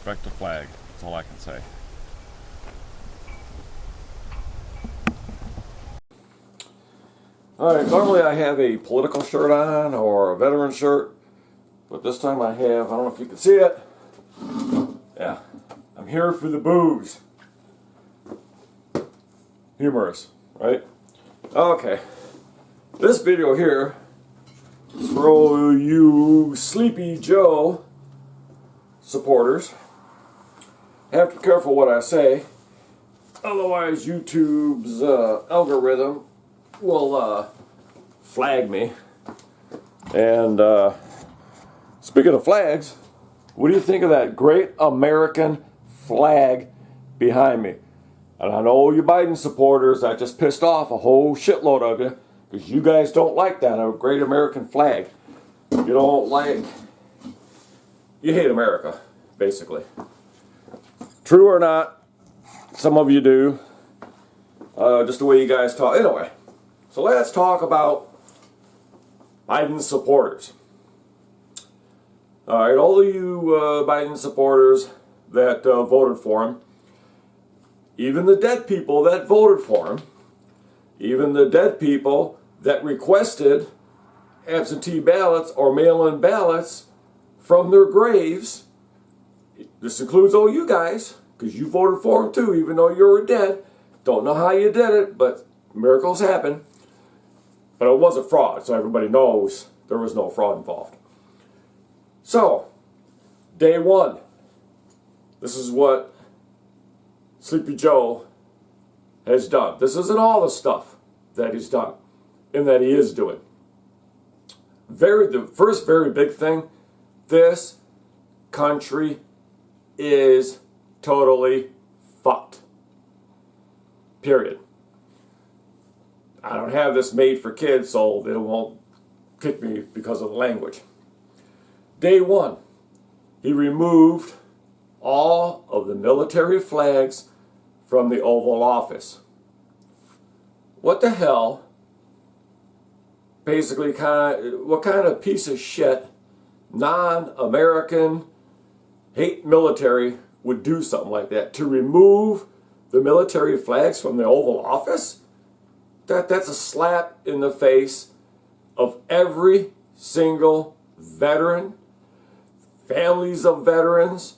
respect the flag. That's all I can say. Alright, normally I have a political shirt on or a veteran shirt, but this time I don't know if you can see it. Yeah, I'm here for the booze. Humorous, right? Okay, this video here is for all you Sleepy Joe supporters. I have to be careful what I say, otherwise YouTube's algorithm will flag me. And speaking of flags, what do you think of that great American flag behind me? And I know you Biden supporters, that just pissed off a whole shitload of you because you guys don't like that, a great American flag. You don't like, you hate America, basically. True or not, some of you do. Just the way you guys talk. Anyway, so let's talk about Biden supporters. All right, all of you Biden supporters that voted for him, even the dead people that voted for him, even the dead people that requested absentee ballots or mail-in ballots from their graves, this includes all you guys, because you voted for him too, even though you were dead. Don't know how you did it, but miracles happen. But it was a fraud, so everybody knows there was no fraud involved. So, day one, this is what Sleepy Joe has done. This isn't all the stuff that he's done and that he is doing. The first very big thing, this country is totally fucked. Period. I don't have this made for kids, so they won't kick me because of the language. Day one, he removed all of the military flags from the Oval Office. What the hell? Basically, what kind of piece of shit, non-American, hate military would do something like that? To remove the military flags from the Oval Office? That's a slap in the face of every single veteran, families of veterans,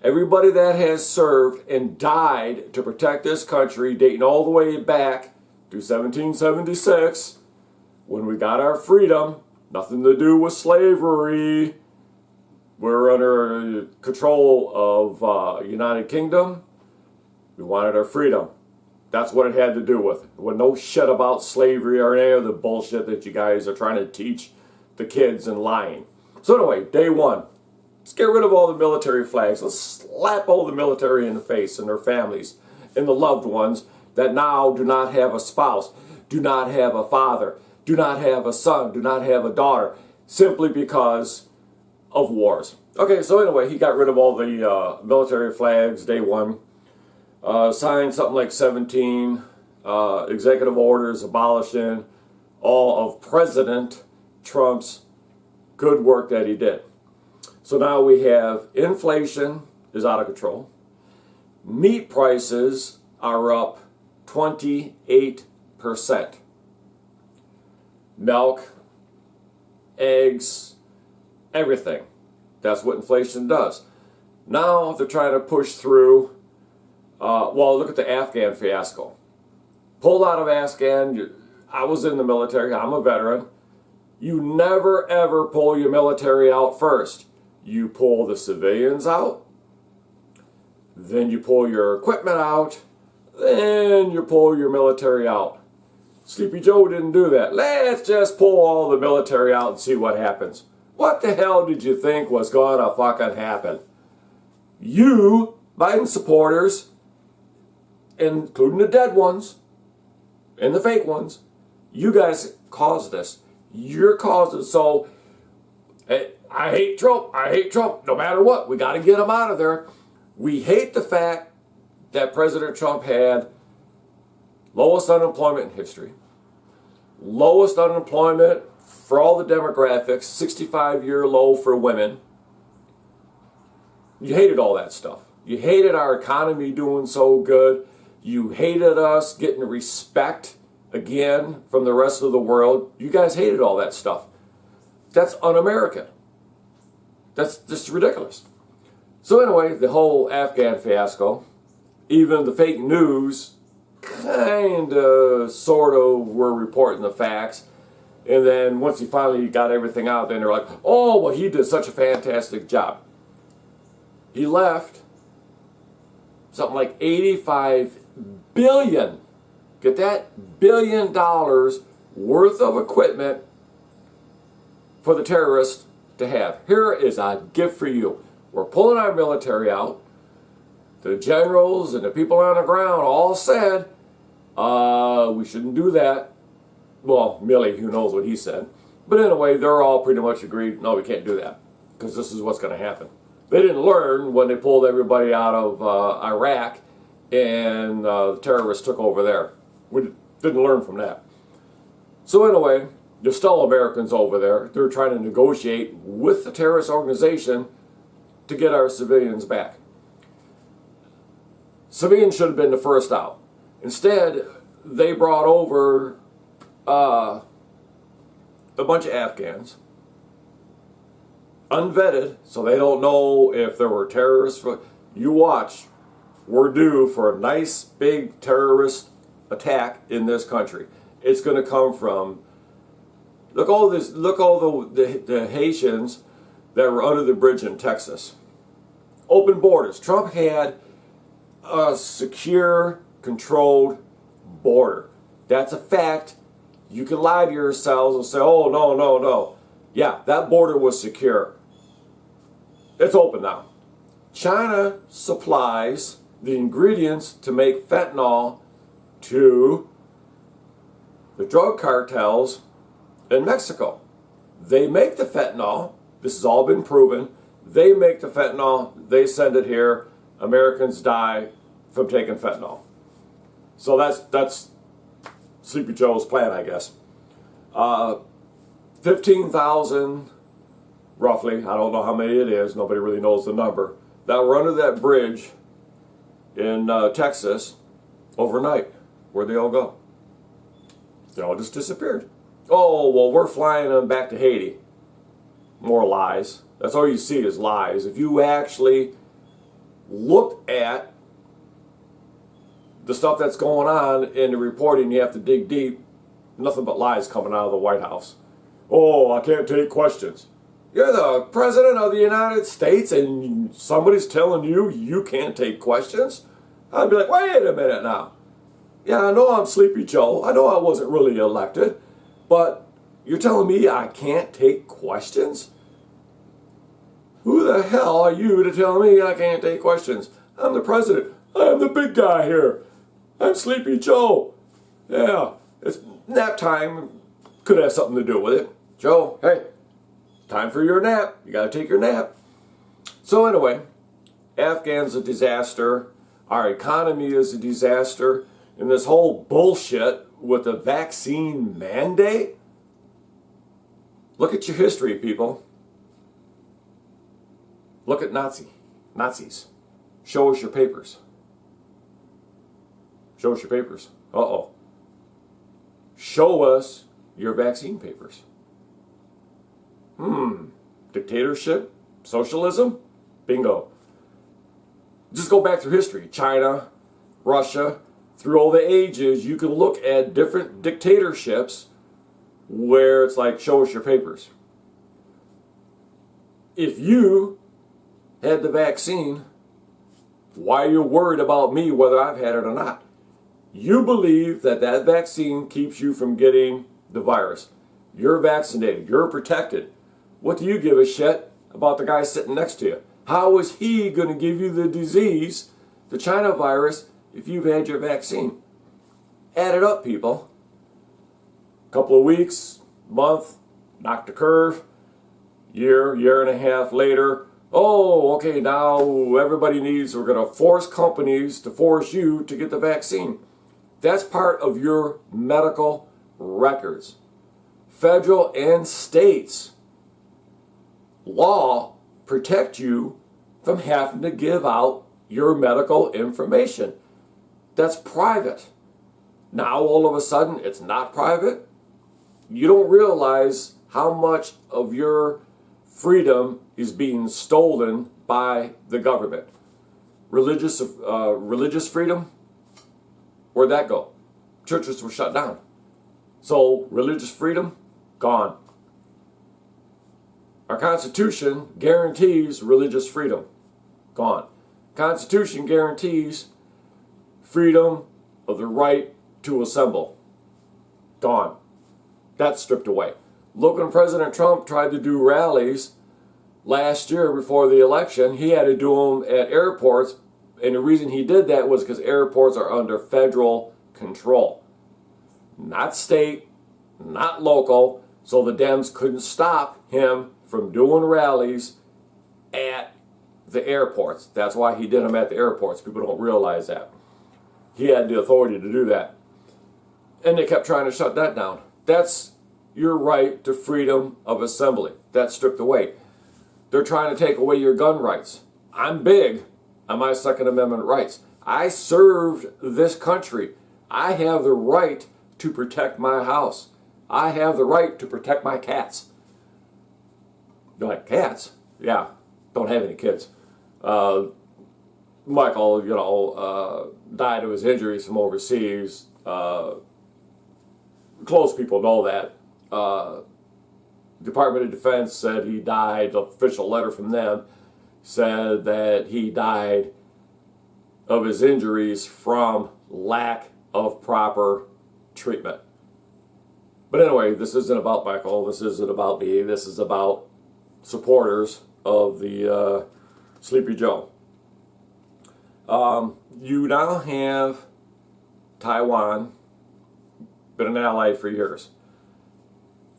everybody that has served and died to protect this country, dating all the way back to 1776, when we got our freedom. Nothing to do with slavery. We're under control of United Kingdom. We wanted our freedom. That's what it had to do with it. There was no shit about slavery or any of the bullshit that you guys are trying to teach the kids and lying. So anyway, day one. Let's get rid of all the military flags. Let's slap all the military in the face and their families and the loved ones that now do not have a spouse, do not have a father, do not have a son, do not have a daughter, simply because of wars. Okay, so anyway, he got rid of all the military flags, day one. Signed something like 17 executive orders abolishing all of President Trump's good work that he did. So now we have inflation is out of control. Meat prices are up 28%. Milk, eggs, everything. That's what inflation does. Now they're trying to push through, well, look at the Afghan fiasco. Pulled out of Afghan, I was in the military, I'm a veteran. You never ever pull your military out first. You pull the civilians out, then you pull your equipment out, then you pull your military out. Sleepy Joe didn't do that. Let's just pull all the military out and see what happens. What the hell did you think was gonna fucking happen? You, Biden supporters, including the dead ones and the fake ones, you guys caused this. You're causing. So I hate Trump. I hate Trump. No matter what, we got to get him out of there. We hate the fact that President Trump had lowest unemployment in history, lowest unemployment for all the demographics, 65-year low for women, You hated all that stuff. You hated our economy doing so good. You hated us getting respect again from the rest of the world. You guys hated all that stuff. That's un-American. That's just ridiculous. So anyway, the whole Afghan fiasco, even the fake news kind of, sort of were reporting the facts. And then once he finally got everything out, then they're like, oh, well, he did such a fantastic job. He left something like 85 billion, get that, $1 billion worth of equipment for the terrorists to have. Here is a gift for you. We're pulling our military out. The generals and the people on the ground all said, we shouldn't do that. Well, Milley, who knows what he said. But anyway, they're all pretty much agreed, no, we can't do that, because this is what's going to happen. They didn't learn when they pulled everybody out of Iraq and the terrorists took over there. We didn't learn from that. So anyway, there's still Americans over there. They're trying to negotiate with the terrorist organization to get our civilians back. Civilians should have been the first out. Instead, they brought over a bunch of Afghans, unvetted, so they don't know if there were terrorists. You watch, we're due for a nice big terrorist attack in this country. It's going to come from, look all the Haitians that were under the bridge in Texas. Open borders. Trump had a secure, controlled border. That's a fact. You can lie to yourselves and say, oh, no, no, no. Yeah, that border was secure. It's open now. China supplies the ingredients to make fentanyl to the drug cartels in Mexico. They make the fentanyl. This has all been proven. They make the fentanyl. They send it here. Americans die from taking fentanyl. So that's Sleepy Joe's plan, I guess. 15,000, roughly, I don't know how many it is, nobody really knows the number, that were under that bridge in Texas overnight. Where'd they all go? They all just disappeared. Oh, well, we're flying them back to Haiti. More lies. That's all you see is lies. If you actually look at the stuff that's going on in the reporting, you have to dig deep. Nothing but lies coming out of the White House. Oh, I can't take questions. You're the President of the United States and somebody's telling you you can't take questions? I'd be like, wait a minute now. Yeah, I know I'm Sleepy Joe. I know I wasn't really elected. But you're telling me I can't take questions? Who the hell are you to tell me I can't take questions? I'm the president. I'm the big guy here. I'm Sleepy Joe. Yeah, it's nap time. Could have something to do with it. Joe, hey, time for your nap. You got to take your nap. So anyway, Afghan's a disaster. Our economy is a disaster. And this whole bullshit with the vaccine mandate. Look at your history, people. Look at Nazis. Show us your papers. Show us your papers. Uh-oh. Show us your vaccine papers. Dictatorship? Socialism? Bingo. Just go back through history. China, Russia, through all the ages, you can look at different dictatorships where it's like, show us your papers. If you had the vaccine, why are you worried about me whether I've had it or not? You believe that that vaccine keeps you from getting the virus. You're vaccinated. You're protected. What do you give a shit about the guy sitting next to you? How is he going to give you the disease, the China virus, if you've had your vaccine? Add it up, people. Couple of weeks, month, knock the curve. Year and a half later, oh, okay, now everybody we're going to force companies to force you to get the vaccine. That's part of your medical records. Federal and states law protect you from having to give out your medical information. That's private. Now all of a sudden it's not private. You don't realize how much of your freedom is being stolen by the government. Religious freedom, where'd that go? Churches were shut down. So religious freedom, gone. Our Constitution guarantees religious freedom, gone. Constitution guarantees freedom of the right to assemble, gone. That's stripped away. Look, when President Trump tried to do rallies last year before the election, he had to do them at airports, and the reason he did that was because airports are under federal control. Not state, not local, so the Dems couldn't stop him from doing rallies at the airports. That's why he did them at the airports. People don't realize that. He had the authority to do that. And they kept trying to shut that down. That's your right to freedom of assembly. That's stripped away. They're trying to take away your gun rights. I'm big on my Second Amendment rights. I served this country. I have the right to protect my house. I have the right to protect my cats. You're like, cats? Yeah, don't have any kids. Michael, died of his injuries from overseas. Close people know that. Department of Defense said he died. Official letter from them said that he died of his injuries from lack of proper treatment. But anyway, this isn't about Michael. This isn't about me. This is about supporters of the Sleepy Joe. You now have Taiwan, been an ally for years.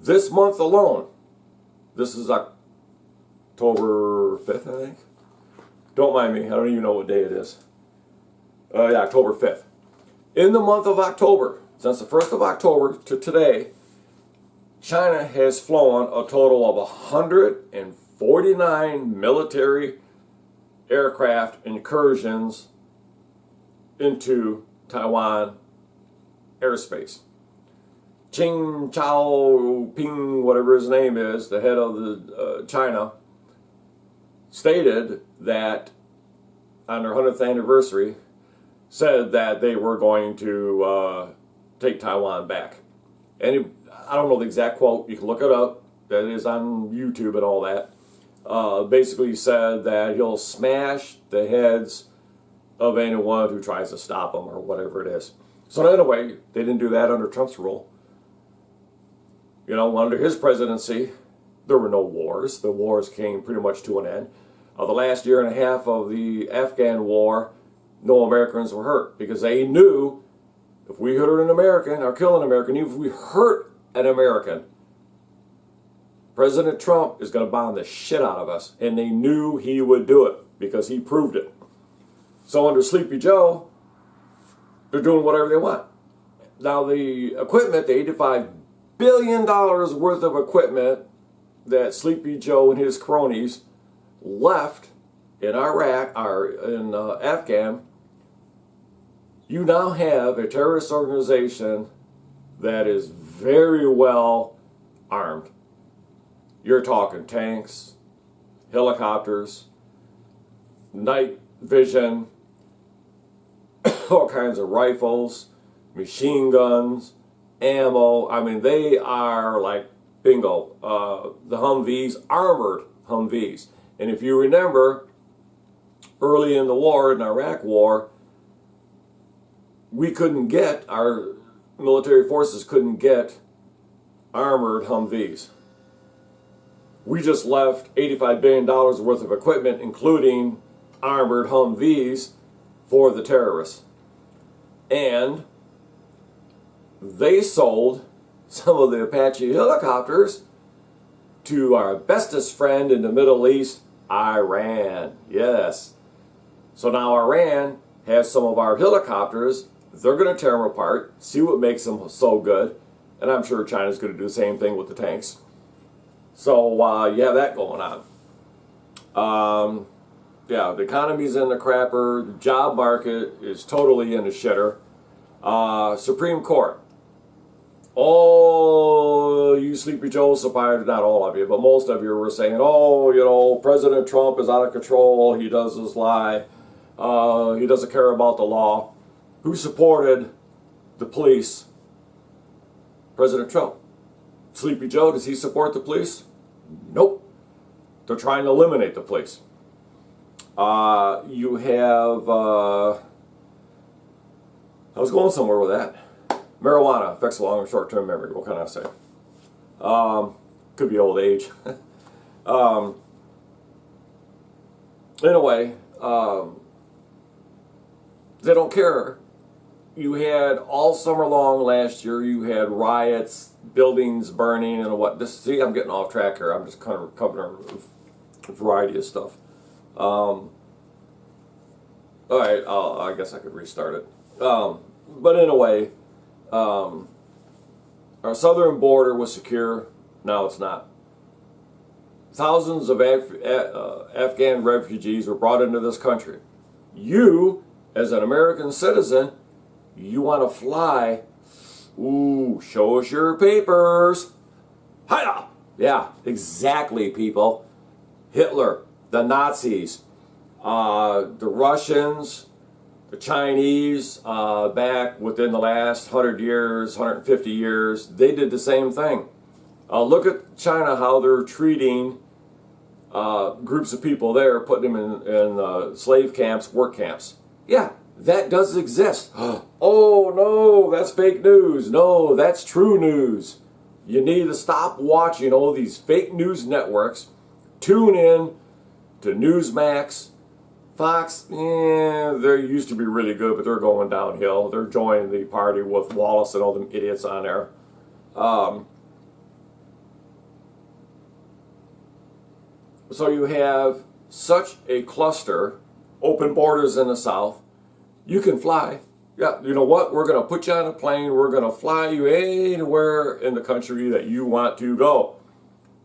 This month alone, this is October 5th, I think. Don't mind me, I don't even know what day it is. Yeah, October 5th. In the month of October, since the 1st of October to today, China has flown a total of 149 military aircraft incursions into Taiwan airspace. Qing Chao Ping, whatever his name is, the head of the China, stated that on their 100th anniversary, said that they were going to take Taiwan back. And I don't know the exact quote, you can look it up, that is on YouTube and all that. Basically said that he'll smash the heads of anyone who tries to stop him or whatever it is. So anyway, they didn't do that under Trump's rule. You know, under his presidency, there were no wars. The wars came pretty much to an end. The last year and a half of the Afghan war, no Americans were hurt because they knew if we hurt an American or kill an American, even if we hurt an American, President Trump is going to bomb the shit out of us. And they knew he would do it because he proved it. So under Sleepy Joe, they're doing whatever they want. Now the equipment, the $85 billion worth of equipment that Sleepy Joe and his cronies left in Iraq or in Afghan, you now have a terrorist organization that is very well armed. You're talking tanks, helicopters, night vision, all kinds of rifles, machine guns, ammo. I mean, they are like bingo. The Humvees, armored Humvees. And if you remember, early in the war, in the Iraq war, we couldn't get, our military forces couldn't get armored Humvees. We just left $85 billion worth of equipment, including armored Humvees, for the terrorists. And they sold some of the Apache helicopters to our bestest friend in the Middle East, Iran. Yes. So now Iran has some of our helicopters. They're going to tear them apart, see what makes them so good. And I'm sure China's going to do the same thing with the tanks. So you have that going on. Yeah, the economy's in the crapper. The job market is totally in the shitter. Supreme Court. All you Sleepy Joe supporters, not all of you, but most of you were saying, oh, you know, President Trump is out of control. He does this lie. He doesn't care about the law. Who supported the police? President Trump. Sleepy Joe, does he support the police? Nope. They're trying to eliminate the police. You have, I was going somewhere with that. Marijuana affects long and short-term memory. What can I say? Could be old age. Anyway, they don't care. You had all summer long last year, you had riots, buildings burning, and what. See, I'm getting off track here. I'm just kind of covering a variety of stuff. All right, I guess I could restart it. But anyway, our southern border was secure. Now it's not. Thousands of Afghan refugees were brought into this country. You, as an American citizen, you want to fly. Ooh, show us your papers. Hiya! Yeah, exactly, people. Hitler, the Nazis, the Russians, the Chinese, back within the last 100 years, 150 years, they did the same thing. Look at China, how they're treating groups of people there, putting them in slave camps, work camps. Yeah, that does exist. Oh no, that's fake news. No, that's true news. You need to stop watching all these fake news networks. Tune in to Newsmax. Fox, they used to be really good, but they're going downhill. They're joining the party with Wallace and all them idiots on there. So you have such a cluster, open borders in the South. You can fly. Yeah, you know what? We're going to put you on a plane. We're going to fly you anywhere in the country that you want to go.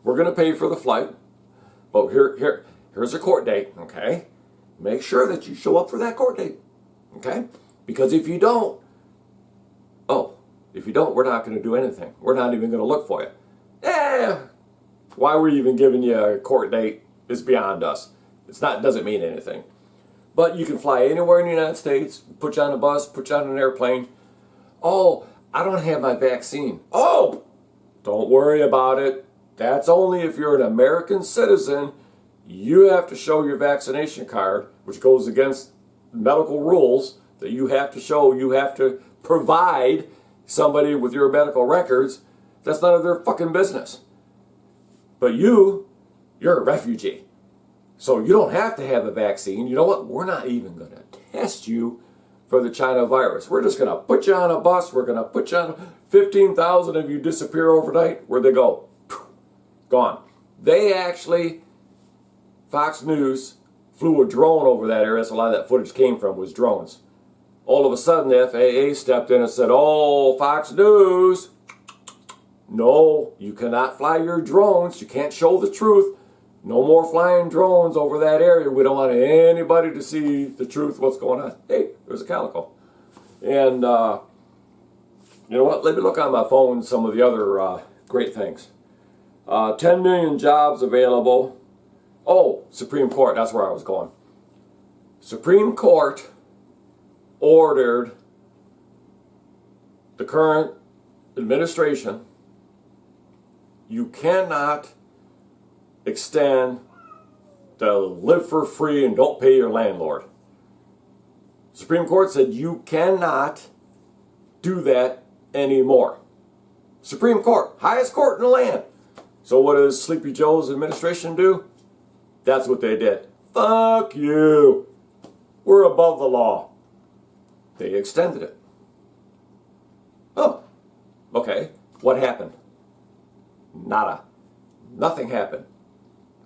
We're going to pay for the flight. But here's a court date, okay? Make sure that you show up for that court date, okay? Because if you don't, we're not going to do anything. We're not even going to look for you. Why we're even giving you a court date is beyond us. Doesn't mean anything. But you can fly anywhere in the United States, put you on a bus, put you on an airplane. Oh, I don't have my vaccine. Oh, don't worry about it. That's only if you're an American citizen. You have to show your vaccination card, which goes against medical rules that you have to show. You have to provide somebody with your medical records. That's none of their fucking business. But you're a refugee. So you don't have to have a vaccine. You know what? We're not even going to test you for the China virus. We're just going to put you on a bus. We're going to put you on 15,000 of you disappear overnight. Where'd they go? Gone. They actually, Fox News flew a drone over that area. So a lot of that footage came from was drones. All of a sudden the FAA stepped in and said, oh, Fox News, no, you cannot fly your drones. You can't show the truth. No more flying drones over that area. We don't want anybody to see the truth, what's going on. Hey, there's a calico. And you know what? Let me look on my phone some of the other great things. 10 million jobs available. Oh, Supreme Court, that's where I was going. Supreme Court ordered the current administration, you cannot extend the live for free and don't pay your landlord. Supreme Court said you cannot do that anymore. Supreme Court, highest court in the land. So what does Sleepy Joe's administration do? That's what they did. Fuck you. We're above the law. They extended it. Oh, okay. What happened? Nada. Nothing happened.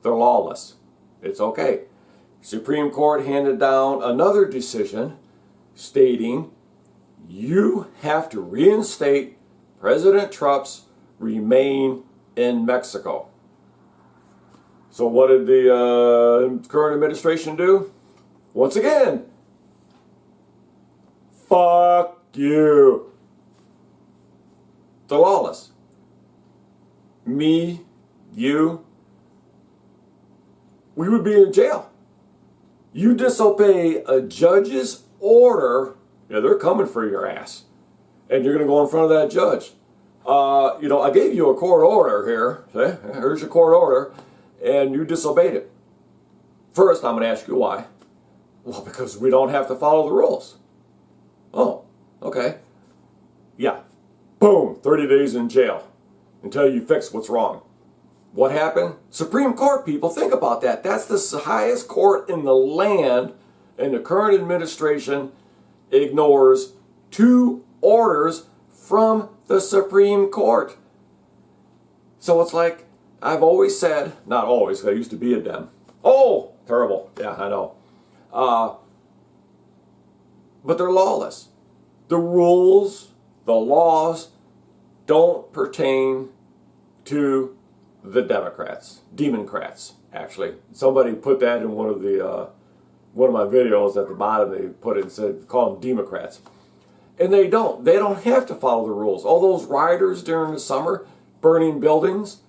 They're lawless. It's okay. Supreme Court handed down another decision stating you have to reinstate President Trump's remain in Mexico. So what did the current administration do? Once again, fuck you. The lawless. Me, you, we would be in jail. You disobey a judge's order, yeah, they're coming for your ass. And you're going to go in front of that judge. I gave you a court order here. See? Here's your court order. And you disobeyed it. First, I'm going to ask you why. Well, because we don't have to follow the rules. Oh, okay. Yeah. Boom, 30 days in jail until you fix what's wrong. What happened? Supreme Court, people, think about that. That's the highest court in the land, and the current administration ignores 2 orders from the Supreme Court. So it's like I've always said, not always, 'cause I used to be a Dem. Oh, terrible. Yeah, I know. But they're lawless. The rules, the laws don't pertain to the Democrats, Democrats, actually. Somebody put that in one of my videos at the bottom. They put it and said, call them Democrats. And they don't. They don't have to follow the rules. All those rioters during the summer, burning buildings,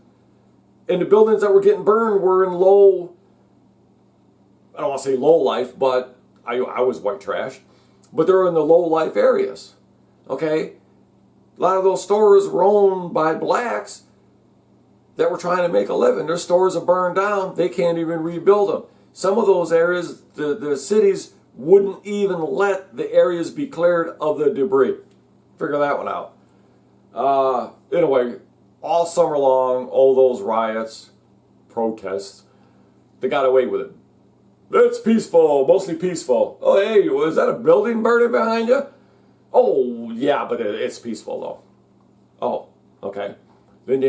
and the buildings that were getting burned were in low, I don't want to say low life, but I was white trash, but they're in the low life areas, okay? A lot of those stores were owned by blacks that were trying to make a living. Their stores are burned down. They can't even rebuild them. Some of those areas, the cities wouldn't even let the areas be cleared of the debris. Figure that one out. Anyway, all summer long, all those riots, protests, they got away with it. It's peaceful, mostly peaceful. Oh, hey, was that a building burning behind you? Oh, yeah, but it's peaceful, though. Oh, okay.